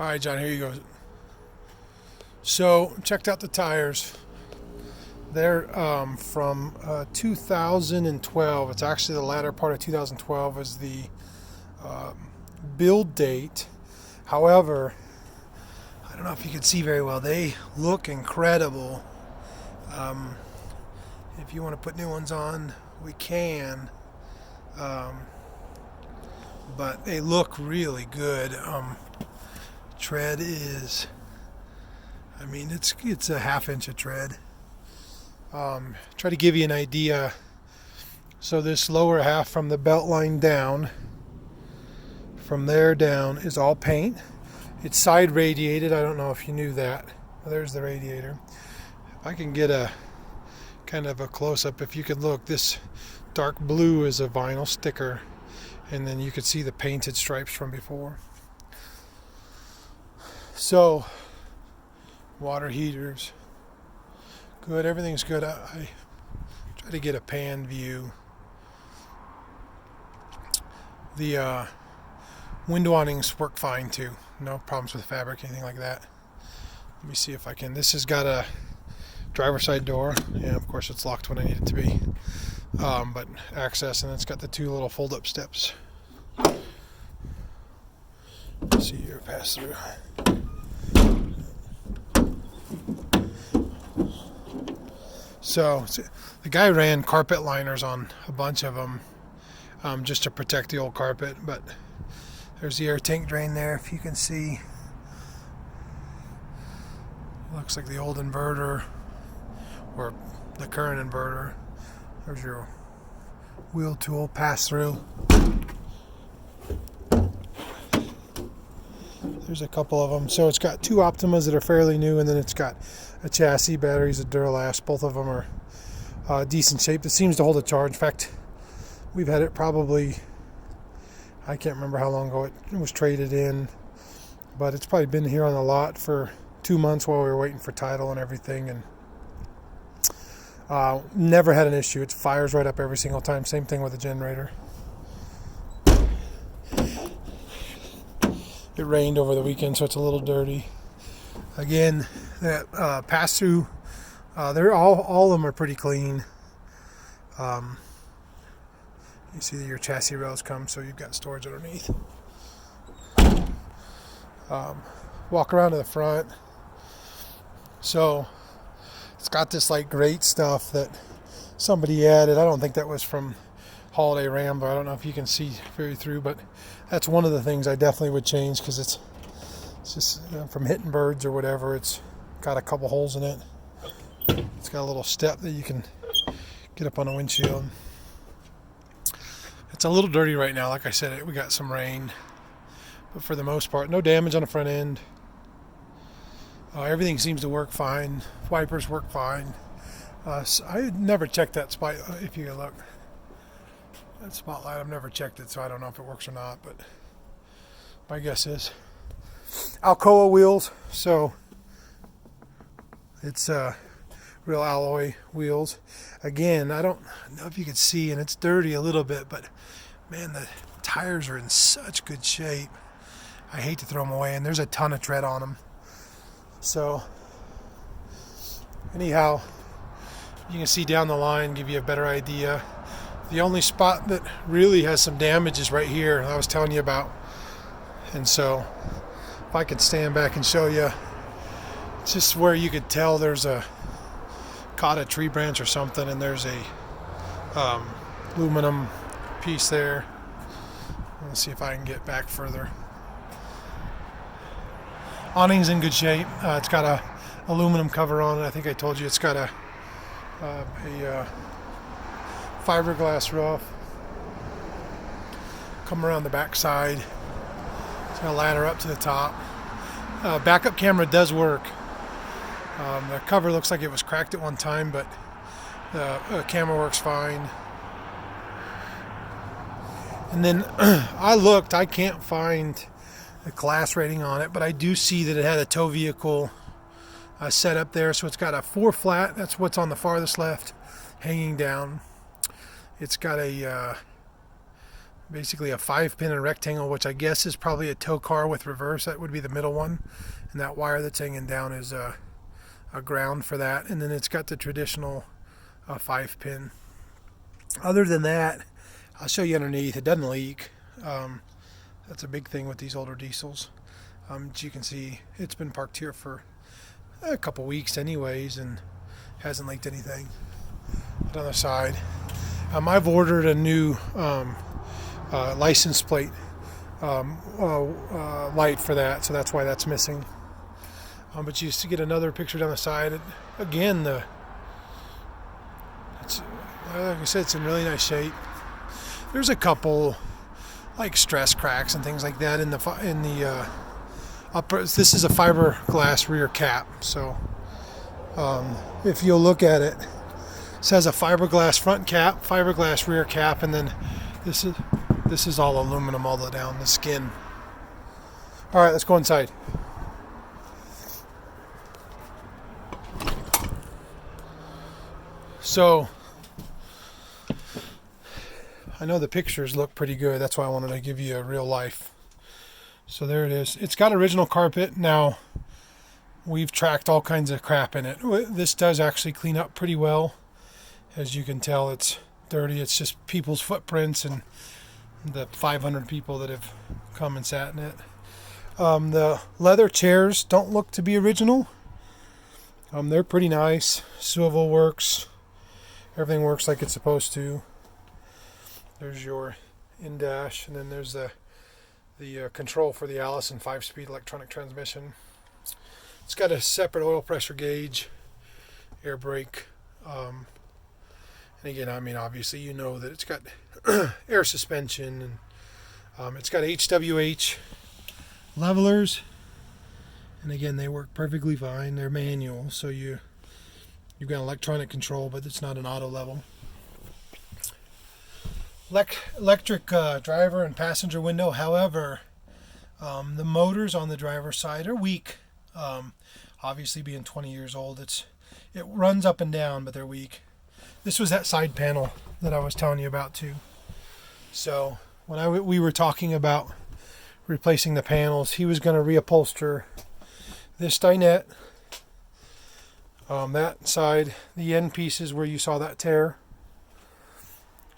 All right, John, here you go. So, checked out the tires. They're from 2012. It's actually the latter part of 2012 is the build date. However, I don't know if you can see very well. They look incredible. If you want to put new ones on, we can. But they look really good. Tread is, I mean, it's a half inch of tread. Try to give you an idea. So this lower half from the belt line down, from there down, is all paint. It's side radiated. I don't know if you knew that. There's the radiator. If I can get a kind of a close-up, if you could look, this dark blue is a vinyl sticker, and then you could see the painted stripes from before. So, water heaters, good, everything's good. I try to get a pan view. The window awnings work fine too. No problems with fabric, anything like that. Let me see if I can. This has got a driver's side door, and of course it's locked when I need it to be. But access, and it's got the two little fold-up steps. Let's see here, pass through. So the guy ran carpet liners on a bunch of them just to protect the old carpet, but there's the air tank drain there, if you can see. Looks like the old inverter, or the current inverter. There's your wheel tool pass through. There's a couple of them. So it's got two Optimas that are fairly new, and then it's got a chassis, batteries, a Duralast. Both of them are decent shape. It seems to hold a charge. In fact, we've had it probably, I can't remember how long ago it was traded in, but it's probably been here on the lot for 2 months while we were waiting for title and everything, and never had an issue. It fires right up every single time. Same thing with the generator. It rained over the weekend, so it's a little dirty. Again, that pass-through, they're all of them are pretty clean. You see that your chassis rails come, so you've got storage underneath. Walk around to the front. So it's got this like great stuff that somebody added. I don't think that was from Holiday Rambler. I don't know if you can see very through, but that's one of the things I definitely would change, because it's just from hitting birds or whatever. It's got a couple holes in it. It's got a little step that you can get up on the windshield. It's a little dirty right now. Like I said, we got some rain, but for the most part, no damage on the front end. Everything seems to work fine. Wipers work fine. I never checked that spot. If you look, that spotlight, I've never checked it, so I don't know if it works or not, but my guess is Alcoa wheels, so it's real alloy wheels. Again, I don't know if you can see, and it's dirty a little bit, but man, the tires are in such good shape. I hate to throw them away, and there's a ton of tread on them. So anyhow, you can see down the line, give you a better idea. The only spot that really has some damage is right here, I was telling you about. And so if I could stand back and show you, it's just where you could tell there's caught a tree branch or something, and there's a aluminum piece there. Let's see if I can get back further. Awning's in good shape. It's got a aluminum cover on it. I think I told you it's got a fiberglass roof. Come around the back side. It's got a ladder up to the top. Backup camera does work. The cover looks like it was cracked at one time, but the camera works fine. And then I looked, I can't find the class rating on it, but I do see that it had a tow vehicle set up there. So it's got a 4 flat, that's what's on the farthest left, hanging down. It's got a basically a 5-pin and rectangle, which I guess is probably a tow car with reverse. That would be the middle one, and that wire that's hanging down is a ground for that. And then it's got the traditional 5-pin. Other than that, I'll show you underneath. It doesn't leak. That's a big thing with these older diesels. As you can see, it's been parked here for a couple weeks anyways and hasn't leaked anything. But on the side, I've ordered a new license plate light for that, so that's why that's missing. But you used to get another picture down the side. Again, it's, like I said, it's in really nice shape. There's a couple like stress cracks and things like that in the upper. This is a fiberglass rear cap, so if you'll look at it, it says a fiberglass front cap, fiberglass rear cap, and then this is all aluminum all the way down the skin. All right, let's go inside. So I know the pictures look pretty good. That's why I wanted to give you a real life. So there it is. It's got original carpet. Now, we've tracked all kinds of crap in it. This does actually clean up pretty well. As you can tell, it's dirty. It's just people's footprints and the 500 people that have come and sat in it. The leather chairs don't look to be original. They're pretty nice. Swivel works. Everything works like it's supposed to. There's your in-dash, and then there's the control for the Allison 5-speed electronic transmission. It's got a separate oil pressure gauge, air brake, and again, I mean, obviously you know that it's got air suspension, and it's got HWH levelers, and again, they work perfectly fine. They're manual, so you've got electronic control, but it's not an auto level. Electric driver and passenger window. However, the motors on the driver's side are weak. Obviously, being 20 years old, it runs up and down, but they're weak. This was that side panel that I was telling you about too. So when we were talking about replacing the panels, he was going to reupholster this dinette. That side, the end pieces where you saw that tear.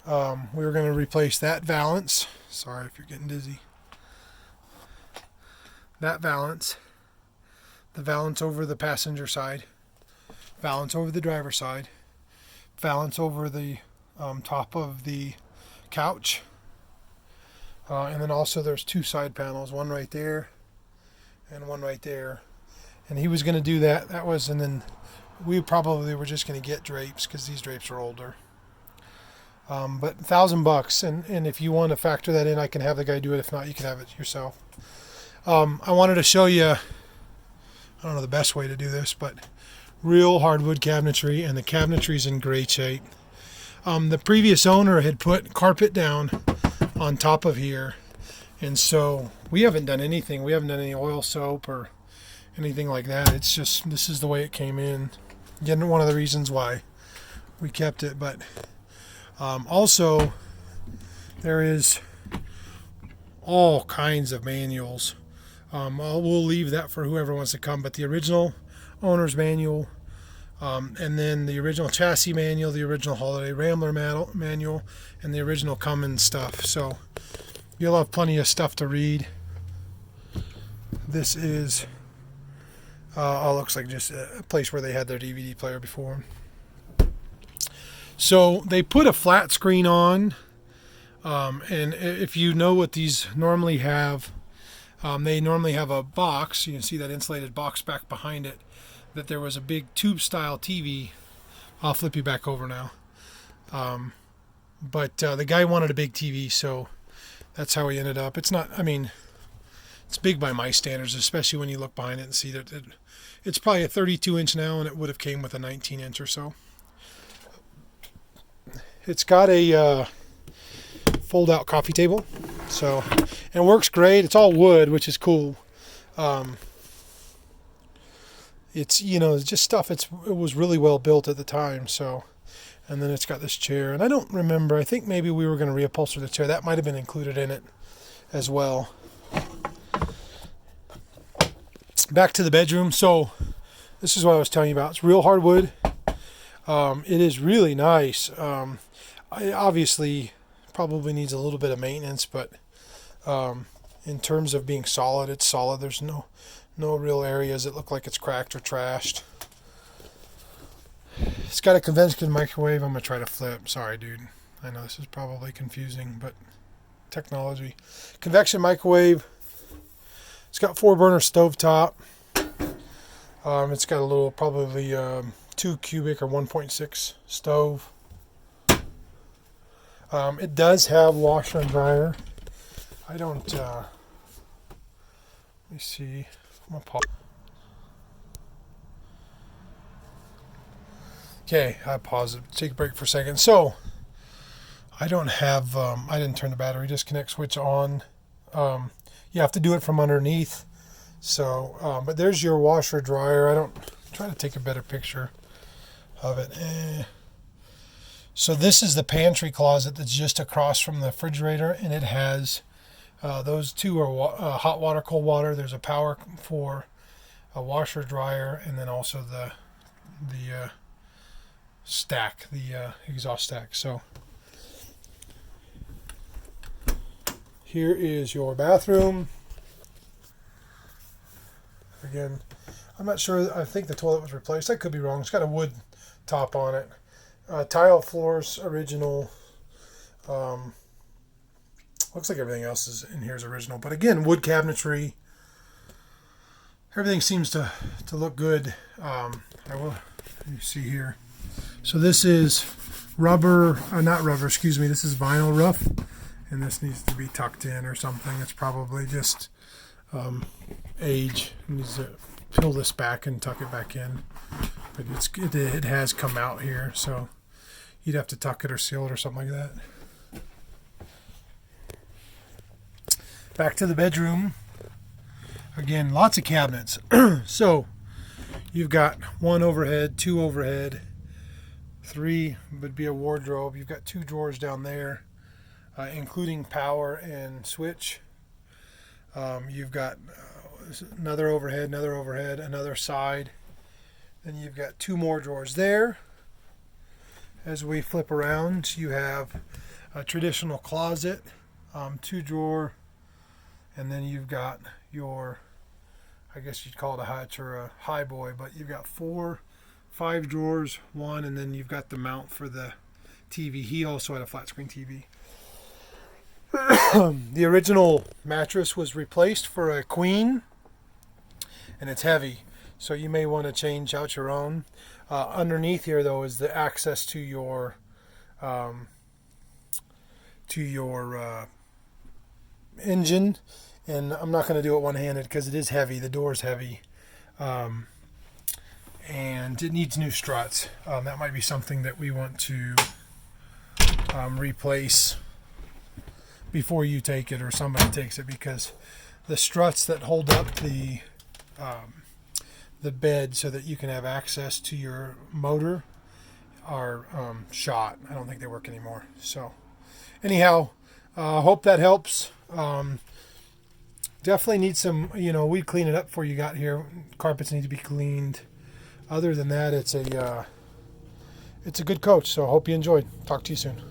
We were going to replace that valance. Sorry if you're getting dizzy. That valance. The valance over the passenger side. Valance over the driver's side. Valance over the top of the couch. And then also there's 2 side panels. One right there and one right there. And he was going to do that. And then we probably were just going to get drapes because these drapes are older. But $1,000, and if you want to factor that in, I can have the guy do it. If not, you can have it yourself. I wanted to show you, I don't know the best way to do this, but real hardwood cabinetry, and the cabinetry's in great shape. The previous owner had put carpet down on top of here, and so we haven't done anything. We haven't done any oil soap or anything like that. It's just, this is the way it came in. Again, one of the reasons why we kept it, but also, there is all kinds of manuals. We'll leave that for whoever wants to come, but the original owner's manual, and then the original chassis manual, the original Holiday Rambler manual, and the original Cummins stuff. So you'll have plenty of stuff to read. This is looks like just a place where they had their DVD player before. So they put a flat screen on, and if you know what these normally have, they normally have a box. You can see that insulated box back behind it, that there was a big tube style TV. I'll flip you back over now. But the guy wanted a big TV, so that's how he ended up. It's not, I mean, it's big by my standards, especially when you look behind it and see that it's probably a 32 inch now, and it would have came with a 19 inch or so. It's got a fold out coffee table, so, and it works great. It's all wood, which is cool. It's, you know, it's just stuff. It was really well built at the time. So And then it's got this chair, and I don't remember. I think maybe we were going to reupholster the chair. That might have been included in it as well. Back to the bedroom. So this is what I was telling you about. It's real hardwood. It is really nice. It obviously probably needs a little bit of maintenance, but in terms of being solid, it's solid. There's no real areas that look like it's cracked or trashed. It's got a conventional microwave. I'm going to try to flip. Sorry, dude. I know this is probably confusing, but technology. Convection microwave. It's got 4-burner stovetop. It's got a little, probably 2 cubic or 1.6 stove. It does have washer and dryer. I don't, let me see. I'm going to pause. Okay, I pause it. Take a break for a second. So, I don't have, I didn't turn the battery disconnect switch on. You have to do it from underneath. So, but there's your washer dryer. I don't, try to take a better picture of it. So this is the pantry closet that's just across from the refrigerator, and it has, those two are hot water, cold water. There's a power for a washer dryer, and then also the stack, the exhaust stack. So here is your bathroom. Again, I'm not sure. I think the toilet was replaced. I could be wrong. It's got a wood top on it. Tile floors, original. Looks like everything else is in here is original. But again, wood cabinetry. Everything seems to look good. Let me see here. So this is rubber, not rubber, excuse me. This is vinyl rough, and this needs to be tucked in or something. It's probably just age. It needs to peel this back and tuck it back in. But it has come out here, so you'd have to tuck it or seal it or something like that. Back to the bedroom. Again, lots of cabinets. So you've got 1 overhead, 2 overhead. 3 would be a wardrobe. You've got 2 drawers down there, including power and switch. You've got another overhead, another side. Then you've got 2 more drawers there. As we flip around, you have a traditional closet, 2 drawer, and then you've got your, I guess you'd call it a hutch or a high boy, but you've got 5 drawers, 1, and then you've got the mount for the TV. He also had a flat screen TV. The original mattress was replaced for a queen, and it's heavy, so you may want to change out your own. Underneath here, though, is the access to your engine, and I'm not going to do it one-handed because it is heavy. The door is heavy. And it needs new struts. That might be something that we want to replace before you take it or somebody takes it, because the struts that hold up the bed so that you can have access to your motor are shot. I don't think they work anymore. So anyhow, hope that helps. Definitely need some, we'd clean it up before you got here. Carpets need to be cleaned. Other than that, it's a good coach, so I hope you enjoyed. Talk to you soon.